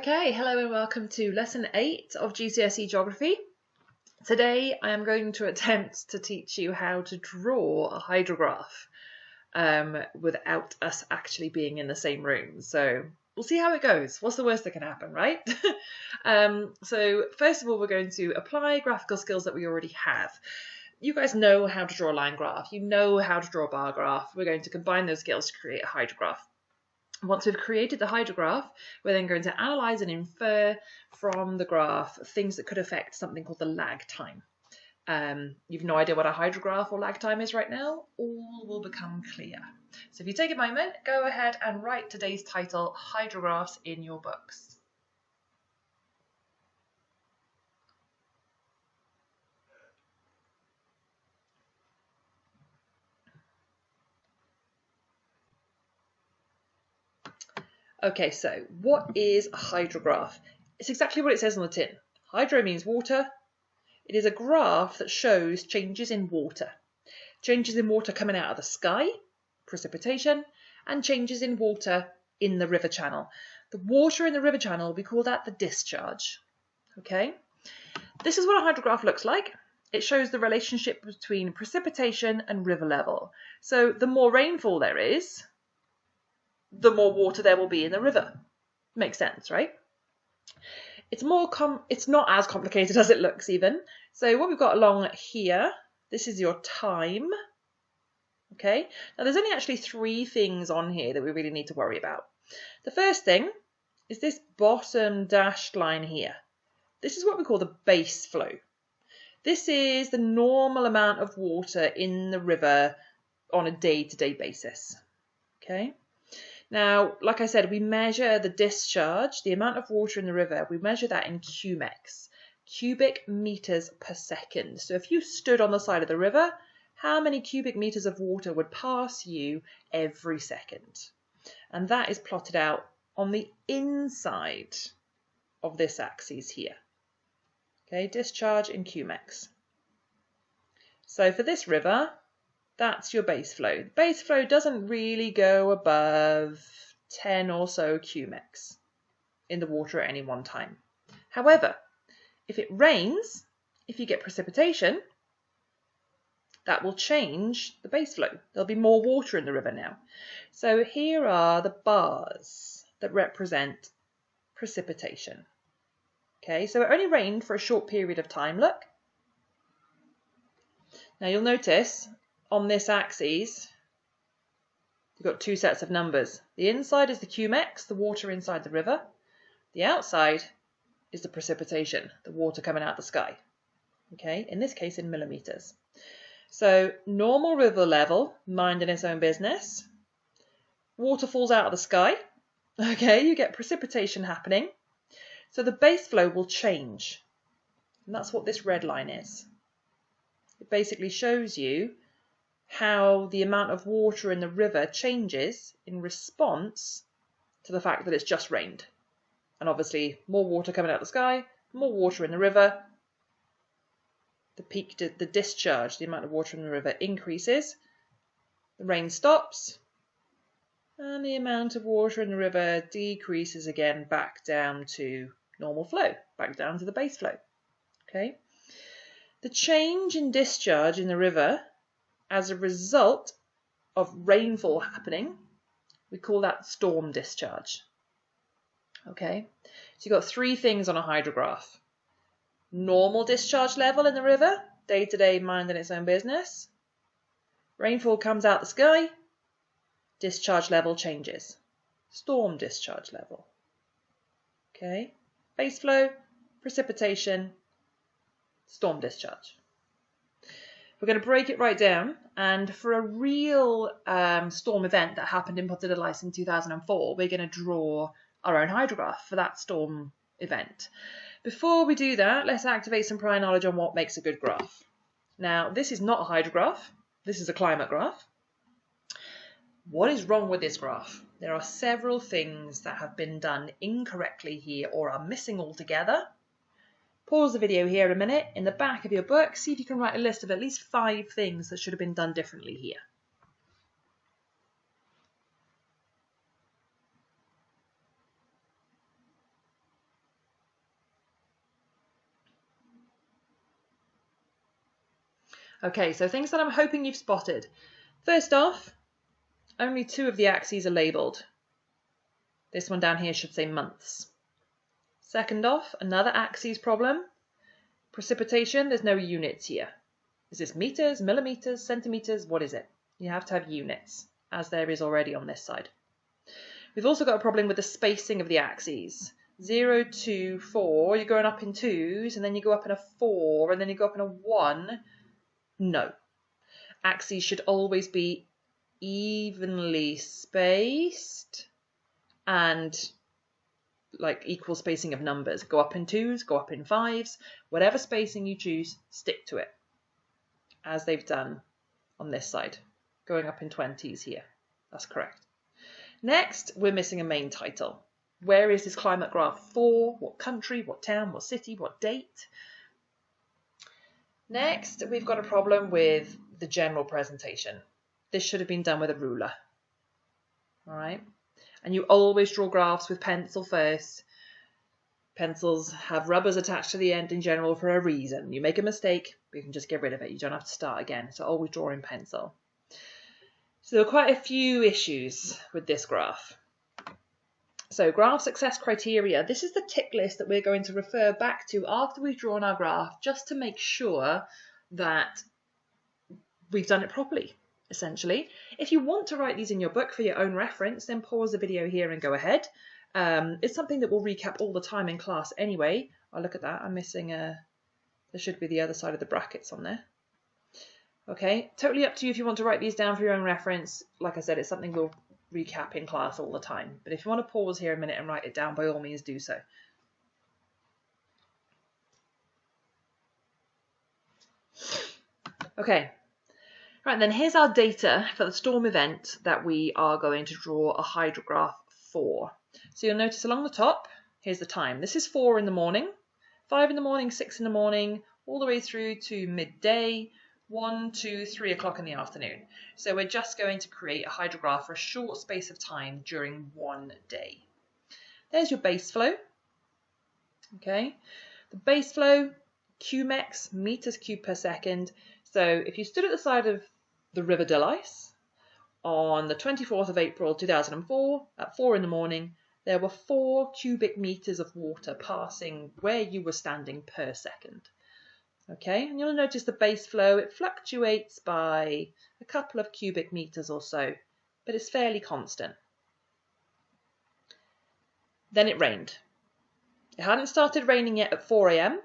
Okay, hello and welcome to Lesson 8 of GCSE Geography. Today I am going to attempt to teach you how to draw a hydrograph without us actually being in the same room. So we'll see how it goes. What's the worst that can happen, right? So first of all, we're going to apply graphical skills that we already have. You guys know how to draw a line graph. You know how to draw a bar graph. We're going to combine those skills to create a hydrograph. Once we've created the hydrograph, we're then going to analyse and infer from the graph things that could affect something called the lag time. You've no idea what a hydrograph or lag time is right now. All will become clear. So if you take a moment, go ahead and write today's title, Hydrographs, in your books. Okay, so what is a hydrograph? It's exactly what it says on the tin. Hydro means water. It is a graph that shows changes in water. Changes in water coming out of the sky, precipitation, and changes in water in the river channel. The water in the river channel, we call that the discharge. Okay? This is what a hydrograph looks like. It shows the relationship between precipitation and river level. So the more rainfall there is, the more water there will be in the river. Makes sense, right? It's not as complicated as it looks even. So what we've got along here, this is your time. Okay, now there's only actually 3 things on here that we really need to worry about. The first thing is this bottom dashed line here. This is what we call the base flow. This is the normal amount of water in the river on a day-to-day basis. Okay. Now, like I said, we measure the discharge, the amount of water in the river, we measure that in cumex, cubic meters per second. So if you stood on the side of the river, how many cubic meters of water would pass you every second? And that is plotted out on the inside of this axis here. Okay, discharge in cumex. So for this river, that's your base flow. The base flow doesn't really go above 10 or so cumex in the water at any one time. However, if it rains, if you get precipitation, that will change the base flow. There'll be more water in the river now. So here are the bars that represent precipitation. Okay, so it only rained for a short period of time, look. Now you'll notice on this axis, you've got 2 sets of numbers. The inside is the cumex, the water inside the river. The outside is the precipitation, the water coming out of the sky. Okay, in this case in millimeters. So normal river level, minding its own business. Water falls out of the sky. Okay, you get precipitation happening. So the base flow will change. And that's what this red line is. It basically shows you how the amount of water in the river changes in response to the fact that it's just rained. And obviously more water coming out of the sky, more water in the river. The discharge, the amount of water in the river increases. The rain stops. And the amount of water in the river decreases again back down to normal flow, back down to the base flow. Okay. The change in discharge in the river as a result of rainfall happening, we call that storm discharge. Okay, so you've got 3 things on a hydrograph. Normal discharge level in the river, day-to-day minding its own business. Rainfall comes out the sky, discharge level changes. Storm discharge level. Okay, base flow, precipitation, storm discharge. We're going to break it right down, and for a real storm event that happened in Port in 2004, we're going to draw our own hydrograph for that storm event. Before we do that, let's activate some prior knowledge on what makes a good graph. Now, this is not a hydrograph, this is a climate graph. What is wrong with this graph? There are several things that have been done incorrectly here or are missing altogether. Pause the video here a minute. In the back of your book, see if you can write a list of at least 5 things that should have been done differently here. Okay, so things that I'm hoping you've spotted. First off, only 2 of the axes are labelled. This one down here should say months. Second off, another axes problem. Precipitation, there's no units here. Is this meters, millimeters, centimeters? What is it? You have to have units, as there is already on this side. We've also got a problem with the spacing of the axes. 0, 2, 4, you're going up in 2s, and then you go up in a 4, and then you go up in a 1. No. Axes should always be evenly spaced and like equal spacing of numbers. Go up in 2s, go up in 5s, whatever spacing you choose, stick to it, as they've done on this side, going up in 20s here. That's correct. Next, we're missing a main title. Where is this climate graph for? What country, what town, what city, what date? Next, we've got a problem with the general presentation. This should have been done with a ruler. All right. And you always draw graphs with pencil first. Pencils have rubbers attached to the end in general for a reason. You make a mistake, you can just get rid of it. You don't have to start again. So always draw in pencil. So there are quite a few issues with this graph. So graph success criteria. This is the tick list that we're going to refer back to after we've drawn our graph, just to make sure that we've done it properly, essentially. If you want to write these in your book for your own reference, then pause the video here and go ahead. It's something that we'll recap all the time in class anyway. Oh, look at that. I'm missing there should be the other side of the brackets on there. Okay, totally up to you if you want to write these down for your own reference. Like I said, it's something we'll recap in class all the time. But if you want to pause here a minute and write it down, by all means do so. Okay, right, then here's our data for the storm event that we are going to draw a hydrograph for. So you'll notice along the top, here's the time. This is 4 in the morning, 5 in the morning, 6 in the morning, all the way through to midday, 1, 2, 3 o'clock in the afternoon. So we're just going to create a hydrograph for a short space of time during one day. There's your base flow. Okay, the base flow, QMEX, meters cubed per second. So if you stood at the side of the River Delice on the 24th of April 2004 at 4 in the morning, there were 4 cubic meters of water passing where you were standing per second. Okay, and you'll notice the base flow, it fluctuates by a couple of cubic meters or so, but it's fairly constant. Then it rained. It hadn't started raining yet at 4 a.m.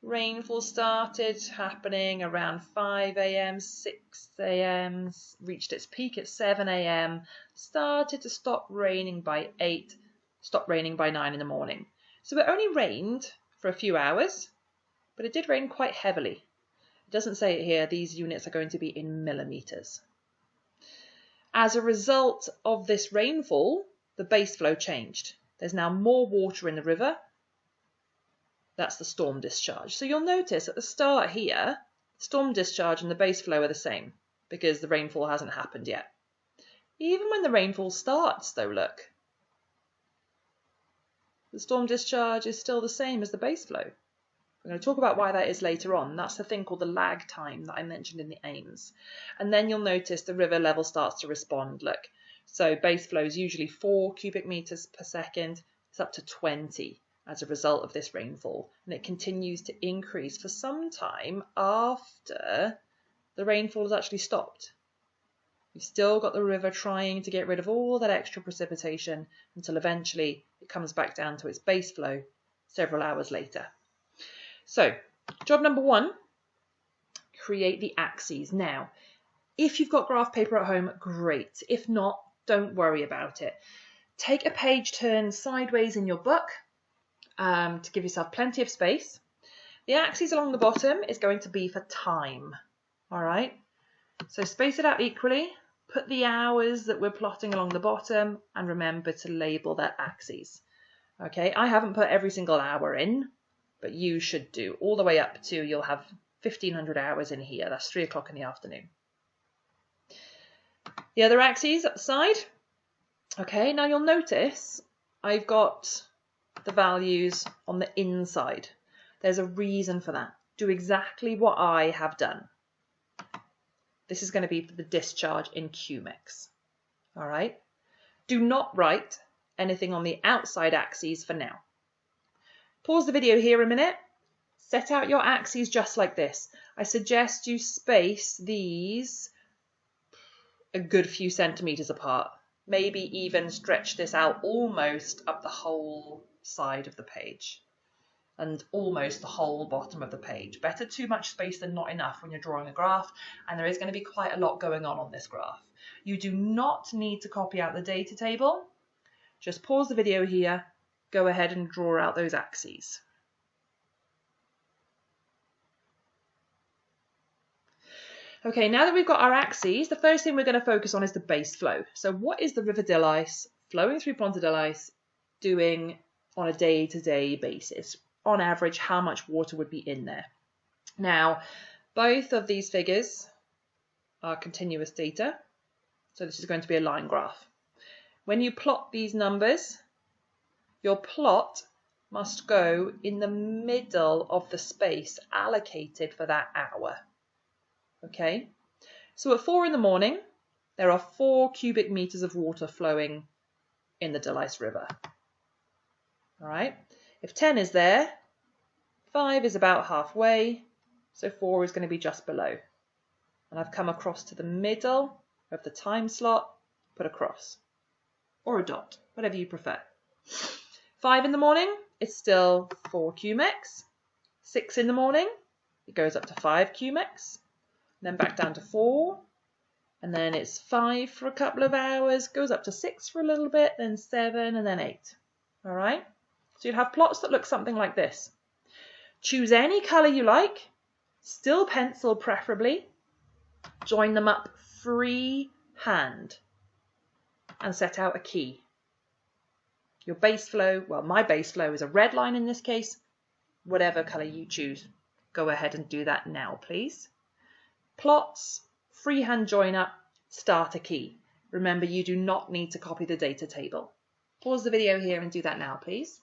Rainfall started happening around 5 a.m, 6 a.m, reached its peak at 7 a.m, started to stop raining by 8, stopped raining by 9 in the morning. So it only rained for a few hours, but it did rain quite heavily. It doesn't say it here, these units are going to be in millimeters. As a result of this rainfall, the base flow changed. There's now more water in the river. That's the storm discharge. So you'll notice at the start here, storm discharge and the base flow are the same because the rainfall hasn't happened yet. Even when the rainfall starts though, look, the storm discharge is still the same as the base flow. I'm going to talk about why that is later on. That's the thing called the lag time that I mentioned in the aims. And then you'll notice the river level starts to respond, look. So base flow is usually 4 cubic meters per second. It's up to 20 as a result of this rainfall. And it continues to increase for some time after the rainfall has actually stopped. You've still got the river trying to get rid of all that extra precipitation until eventually it comes back down to its base flow several hours later. So, job number 1, create the axes. Now, if you've got graph paper at home, great. If not, don't worry about it. Take a page turn sideways in your book to give yourself plenty of space. The axes along the bottom is going to be for time. All right, so space it out equally. Put the hours that we're plotting along the bottom and remember to label their axes. Okay, I haven't put every single hour in, but you should do all the way up to, you'll have 1500 hours in here. That's 3 o'clock in the afternoon. The other axes up the side. Okay, now you'll notice I've got the values on the inside. There's a reason for that. Do exactly what I have done. This is going to be for the discharge in cubics. All right. Do not write anything on the outside axes for now. Pause the video here a minute. Set out your axes just like this. I suggest you space these a good few centimetres apart. Maybe even stretch this out almost up the whole side of the page and almost the whole bottom of the page. Better too much space than not enough when you're drawing a graph, and there is going to be quite a lot going on this graph. You do not need to copy out the data table. Just pause the video here, go ahead and draw out those axes. Okay, now that we've got our axes, the first thing we're going to focus on is the base flow. So what is the River Dillais flowing through Ponta Dillais doing on a day-to-day basis? On average, how much water would be in there? Now, both of these figures are continuous data. So this is going to be a line graph. When you plot these numbers, your plot must go in the middle of the space allocated for that hour. Okay, so at 4 in the morning, there are 4 cubic meters of water flowing in the Dillais River. All right, if 10 is there, 5 is about halfway, so 4 is going to be just below. And I've come across to the middle of the time slot, put a cross or a dot, whatever you prefer. 5 in the morning, it's still 4 cubics. 6 in the morning, it goes up to 5 cubics. Then back down to 4, and then it's 5 for a couple of hours, goes up to 6 for a little bit, then 7, and then 8. All right, so you'd have plots that look something like this. Choose any colour you like, still pencil preferably, join them up freehand, and set out a key. Your base flow, well, my base flow is a red line in this case, whatever colour you choose. Go ahead and do that now, please. Plots, freehand join up, start a key. Remember, you do not need to copy the data table. Pause the video here and do that now, please.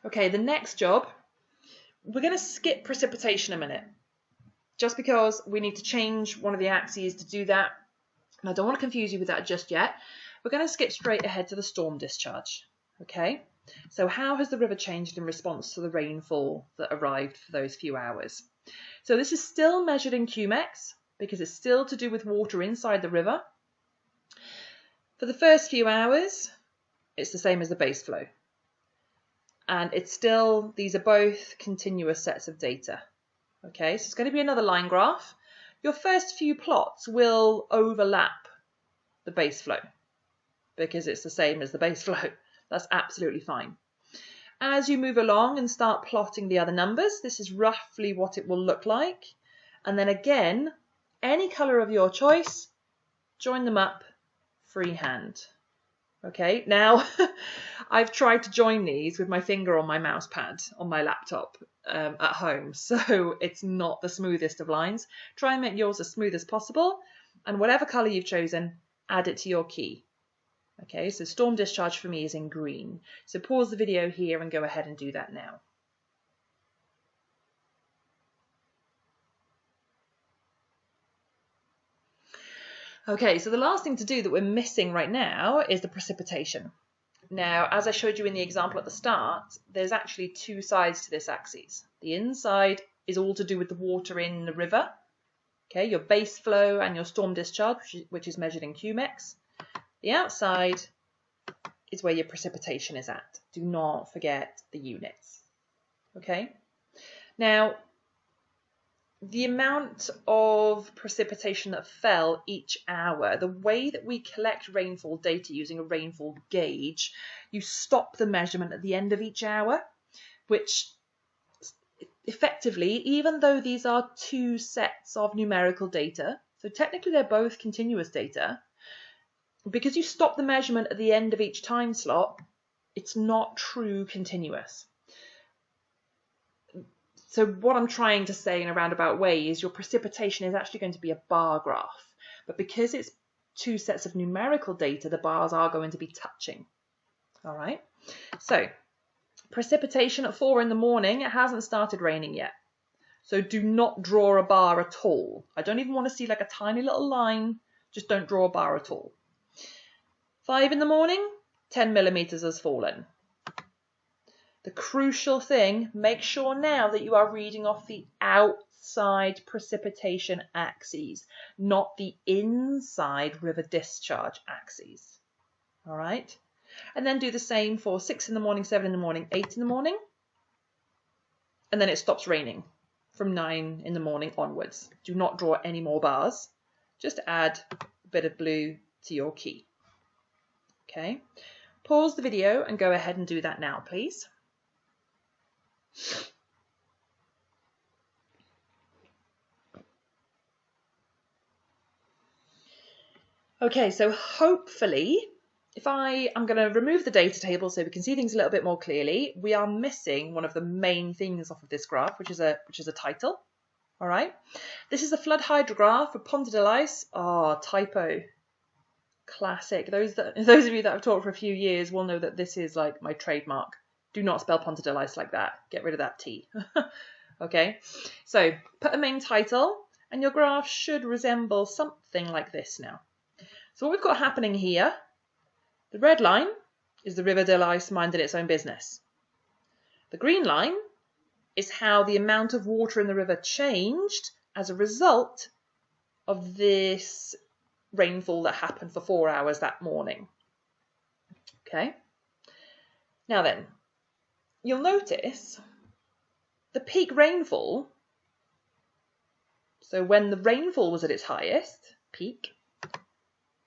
Okay, the next job, we're going to skip precipitation a minute, just because we need to change one of the axes to do that. And I don't want to confuse you with that just yet. We're going to skip straight ahead to the storm discharge. Okay, so how has the river changed in response to the rainfall that arrived for those few hours? So this is still measured in cubics because it's still to do with water inside the river. For the first few hours, it's the same as the base flow. And it's still, these are both continuous sets of data. Okay, so it's going to be another line graph. Your first few plots will overlap the base flow, because it's the same as the base flow. That's absolutely fine. As you move along and start plotting the other numbers, this is roughly what it will look like. And then again, any colour of your choice, join them up freehand. Okay, now I've tried to join these with my finger on my mouse pad on my laptop at home, so it's not the smoothest of lines. Try and make yours as smooth as possible, and whatever colour you've chosen, add it to your key. Okay, so storm discharge for me is in green. So pause the video here and go ahead and do that now. Okay, so the last thing to do that we're missing right now is the precipitation. Now, as I showed you in the example at the start, there's actually 2 sides to this axis. The inside is all to do with the water in the river. Okay, your base flow and your storm discharge, which is measured in cubics. The outside is where your precipitation is at. Do not forget the units. Okay. Now, the amount of precipitation that fell each hour, the way that we collect rainfall data using a rainfall gauge, you stop the measurement at the end of each hour, which effectively, even though these are 2 sets of numerical data, so technically they're both continuous data, because you stop the measurement at the end of each time slot, it's not true continuous. So what I'm trying to say in a roundabout way is your precipitation is actually going to be a bar graph. But because it's 2 sets of numerical data, the bars are going to be touching. All right. So precipitation at 4 in the morning, it hasn't started raining yet. So do not draw a bar at all. I don't even want to see like a tiny little line. Just don't draw a bar at all. 5 in the morning, 10 millimeters has fallen. The crucial thing, make sure now that you are reading off the outside precipitation axes, not the inside river discharge axes. All right? And then do the same for 6 in the morning, 7 in the morning, 8 in the morning. And then it stops raining from 9 in the morning onwards. Do not draw any more bars. Just add a bit of blue to your key. Okay? Pause the video and go ahead and do that now, please. Okay, so hopefully, if I'm going to remove the data table so we can see things a little bit more clearly, we are missing one of the main things off of this graph, which is a title. All right, this is a flood hydrograph for Ponta del Ice. Oh, typo. Classic. Those of you that have taught for a few years will know that this is like my trademark. Do not spell Ponta del Ice like that. Get rid of that T. Okay, so put a main title and your graph should resemble something like this now. So what we've got happening here, the red line is the River del Ice minding its own business. The green line is how the amount of water in the river changed as a result of this rainfall that happened for 4 hours that morning. Okay. Now then, you'll notice the peak rainfall, so when the rainfall was at its highest, peak,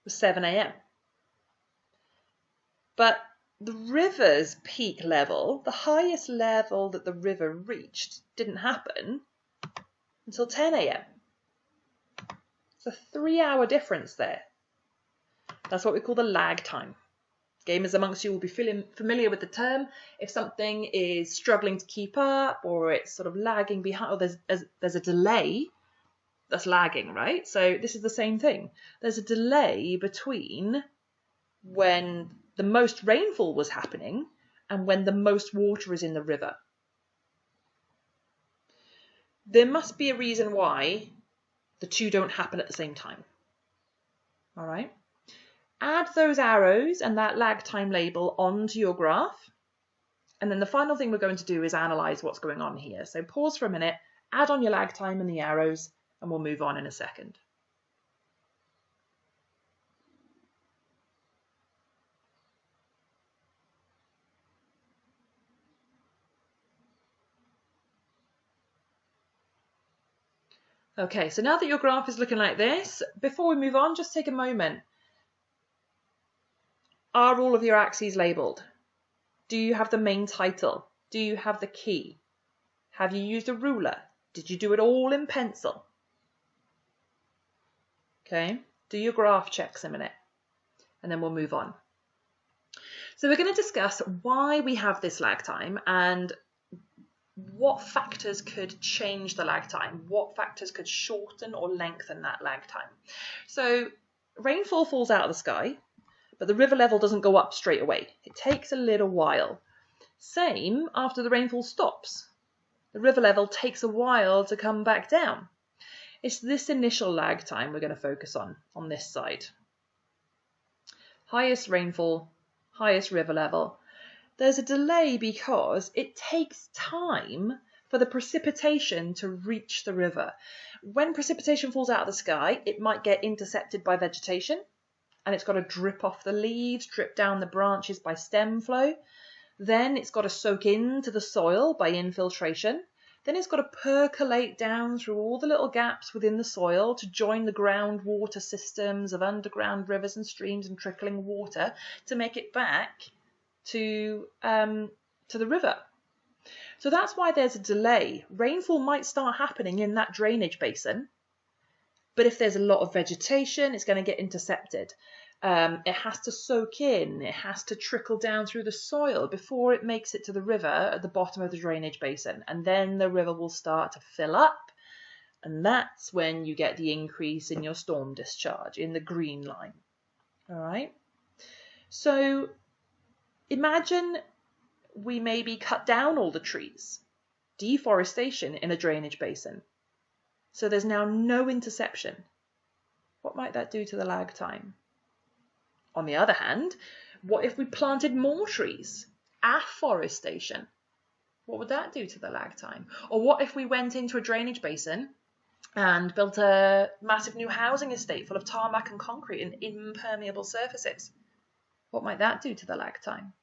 was 7 a.m. But the river's peak level, the highest level that the river reached, didn't happen until 10 a.m. It's a 3-hour difference there. That's what we call the lag time. Gamers amongst you will be familiar with the term. If something is struggling to keep up or it's sort of lagging behind, or there's a delay, that's lagging, right? So this is the same thing. There's a delay between when the most rainfall was happening and when the most water is in the river. There must be a reason why the two don't happen at the same time. All right. Add those arrows and that lag time label onto your graph. And then the final thing we're going to do is analyze what's going on here. So pause for a minute, add on your lag time and the arrows, and we'll move on in a second. Okay, so now that your graph is looking like this, before we move on, just take a moment. Are all of your axes labelled? Do you have the main title? Do you have the key? Have you used a ruler? Did you do it all in pencil? Okay, do your graph checks a minute, and then we'll move on. So we're going to discuss why we have this lag time and what factors could change the lag time, what factors could shorten or lengthen that lag time. So rainfall falls out of the sky, but the river level doesn't go up straight away. It takes a little while. Same after the rainfall stops. The river level takes a while to come back down. It's this initial lag time we're going to focus on this side. Highest rainfall, highest river level. There's a delay because it takes time for the precipitation to reach the river. When precipitation falls out of the sky, it might get intercepted by vegetation, and it's got to drip off the leaves, drip down the branches by stem flow. Then it's got to soak into the soil by infiltration. Then it's got to percolate down through all the little gaps within the soil to join the groundwater systems of underground rivers and streams and trickling water to make it back to the river. So that's why there's a delay. Rainfall might start happening in that drainage basin, but if there's a lot of vegetation, it's going to get intercepted. It has to soak in, it has to trickle down through the soil before it makes it to the river at the bottom of the drainage basin. And then the river will start to fill up. And that's when you get the increase in your storm discharge in the green line. All right. So Imagine we maybe cut down all the trees, deforestation in a drainage basin. So there's now no interception. What might that do to the lag time? On the other hand, what if we planted more trees? Afforestation. What would that do to the lag time? Or what if we went into a drainage basin and built a massive new housing estate full of tarmac and concrete and impermeable surfaces? What might that do to the lag time?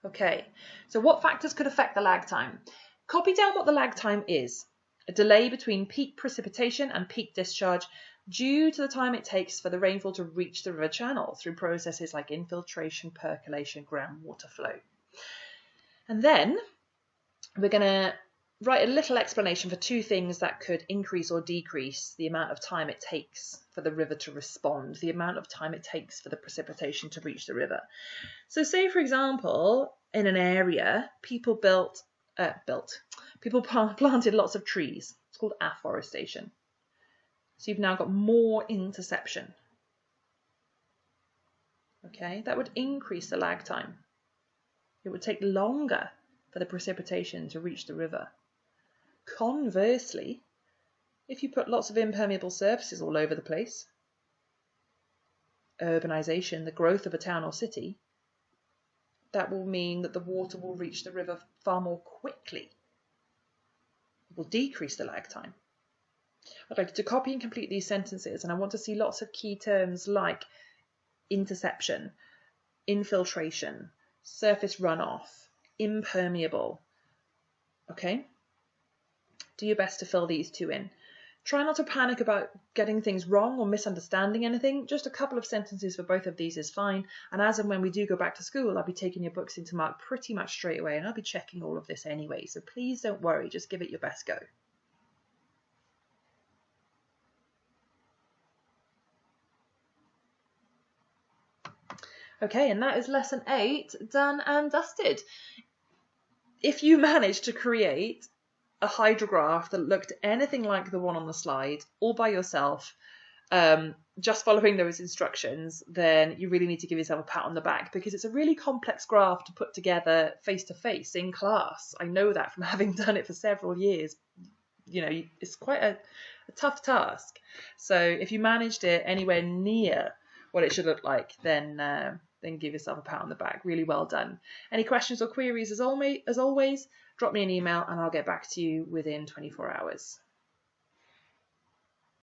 Okay, so what factors could affect the lag time? Copy down what the lag time is. A delay between peak precipitation and peak discharge due to the time it takes for the rainfall to reach the river channel through processes like infiltration, percolation, groundwater flow. And then we're going to write a little explanation for two things that could increase or decrease the amount of time it takes for the river to respond, the amount of time it takes for the precipitation to reach the river. So say, for example, in an area, people planted lots of trees. It's called afforestation. So you've now got more interception. Okay, that would increase the lag time. It would take longer for the precipitation to reach the river. Conversely, if you put lots of impermeable surfaces all over the place, urbanization, the growth of a town or city, that will mean that the water will reach the river far more quickly. It will decrease the lag time. I'd like you to copy and complete these sentences, and I want to see lots of key terms like interception, infiltration, surface runoff, impermeable. Okay? Do your best to fill these two in. Try not to panic about getting things wrong or misunderstanding anything. Just a couple of sentences for both of these is fine. And as and when we do go back to school, I'll be taking your books into mark pretty much straight away, and I'll be checking all of this anyway. So please don't worry, just give it your best go. Okay, and that is lesson 8 done and dusted. If you managed to create a hydrograph that looked anything like the one on the slide, all by yourself, just following those instructions, then you really need to give yourself a pat on the back, because it's a really complex graph to put together face-to-face in class. I know that from having done it for several years. You know, it's quite a tough task. So if you managed it anywhere near what it should look like, then give yourself a pat on the back. Really well done. Any questions or queries, as always, drop me an email and I'll get back to you within 24 hours.